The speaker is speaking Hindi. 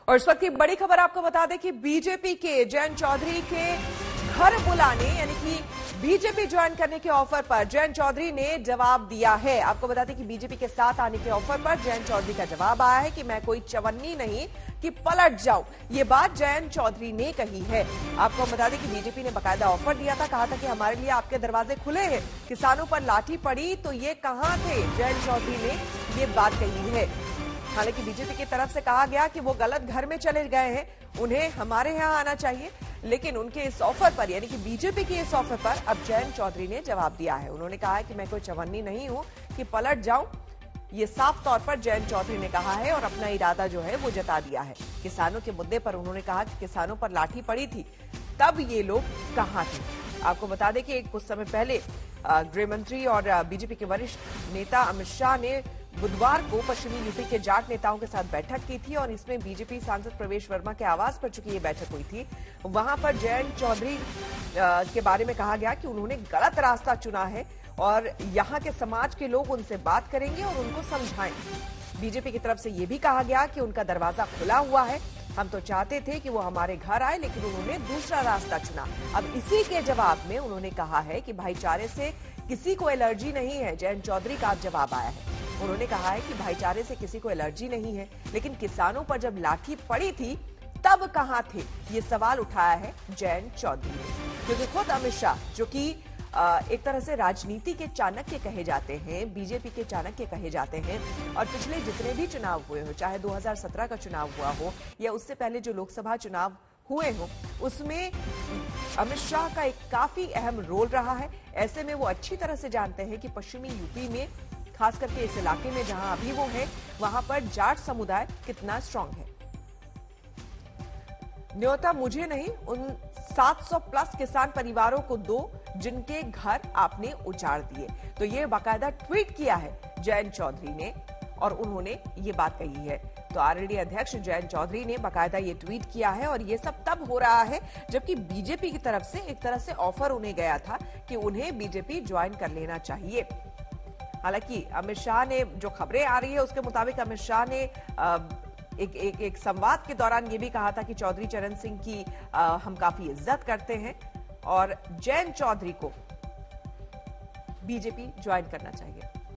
और इस वक्त की बड़ी खबर आपको बता दें कि बीजेपी के जयंत चौधरी के घर बुलाने यानी कि बीजेपी ज्वाइन करने के ऑफर पर जयंत चौधरी ने जवाब दिया है। आपको बता दें कि बीजेपी के साथ आने के ऑफर पर जयंत चौधरी का जवाब आया है कि मैं कोई चवन्नी नहीं कि पलट जाऊं। ये बात जयंत चौधरी ने कही है। आपको बता दें कि बीजेपी ने बाकायदा ऑफर दिया था, कहा था कि हमारे लिए आपके दरवाजे खुले हैं। किसानों पर लाठी पड़ी तो ये कहां थे, जयंत चौधरी ने ये बात कही है। हालांकि बीजेपी की तरफ से कहा गया कि वो गलत घर में चले गए हैं, उन्हें हमारे यहां आना चाहिए। लेकिन उनके इस ऑफर पर यानी कि बीजेपी के इस ऑफर पर अब जयंत चौधरी ने जवाब दिया है। उन्होंने कहा है कि मैं कोई चवन्नी नहीं हूं कि पलट जाऊं। ये साफ तौर पर जयंत चौधरी ने कहा है और अपना इरादा जो है वो जता दिया है। किसानों के मुद्दे पर उन्होंने कहा कि किसानों पर लाठी पड़ी थी तब ये लोग कहां थे। आपको बता दें कि कुछ समय पहले गृह मंत्री और बीजेपी के वरिष्ठ नेता अमित शाह ने बुधवार को पश्चिमी यूपी के जाट नेताओं के साथ बैठक की थी और इसमें बीजेपी सांसद प्रवेश वर्मा के आवास पर चूंकि ये बैठक हुई थी, वहां पर जयंत चौधरी के बारे में कहा गया कि उन्होंने गलत रास्ता चुना है और यहां के समाज के लोग उनसे बात करेंगे और उनको समझाएंगे। बीजेपी की तरफ से यह भी कहा गया कि उनका दरवाजा खुला हुआ है, हम तो चाहते थे कि वो हमारे घर आए लेकिन उन्होंने दूसरा रास्ता चुना। अब इसी के जवाब में उन्होंने कहा है कि भाईचारे से किसी को एलर्जी नहीं है। जयंत चौधरी का जवाब आया है। उन्होंने कहा है कि भाईचारे से किसी को एलर्जी नहीं है, लेकिन किसानों पर जब लाठी पड़ी थी तब कहां थे, ये सवाल उठाया है जयंत चौधरी ने। क्योंकि खुद अमित शाह जो कि एक तरह से राजनीति के चाणक्य कहे जाते हैं, बीजेपी के चाणक्य कहे जाते हैं, और पिछले जितने भी चुनाव हुए हो, चाहे 2017 का चुनाव हुआ हो या उससे पहले जो लोकसभा चुनाव हुए हो, उसमें अमित शाह का एक काफी अहम रोल रहा है। ऐसे में वो अच्छी तरह से जानते हैं कि पश्चिमी यूपी में, खास करके इस इलाके में जहां अभी वो है, वहां पर जाट समुदाय कितना स्ट्रांग है। न्योता मुझे नहीं, उन 700 प्लस किसान परिवारों को दो जिनके घर आपने उजाड़ दिए। तो ये बाकायदा ट्वीट किया है जयंत चौधरी ने और उन्होंने ये बात कही है। तो आरएलडी अध्यक्ष जयंत चौधरी ने बाकायदा ये ट्वीट किया है और ये सब तब हो रहा है जबकि बीजेपी की तरफ से एक तरह से ऑफर उन्हें गया था कि उन्हें बीजेपी ज्वाइन कर लेना चाहिए। हालांकि अमित शाह ने, जो खबरें आ रही है उसके मुताबिक अमित शाह ने एक संवाद के दौरान ये भी कहा था कि चौधरी चरण सिंह की हम काफी इज्जत करते हैं और जयंत चौधरी को बीजेपी ज्वाइन करना चाहिए।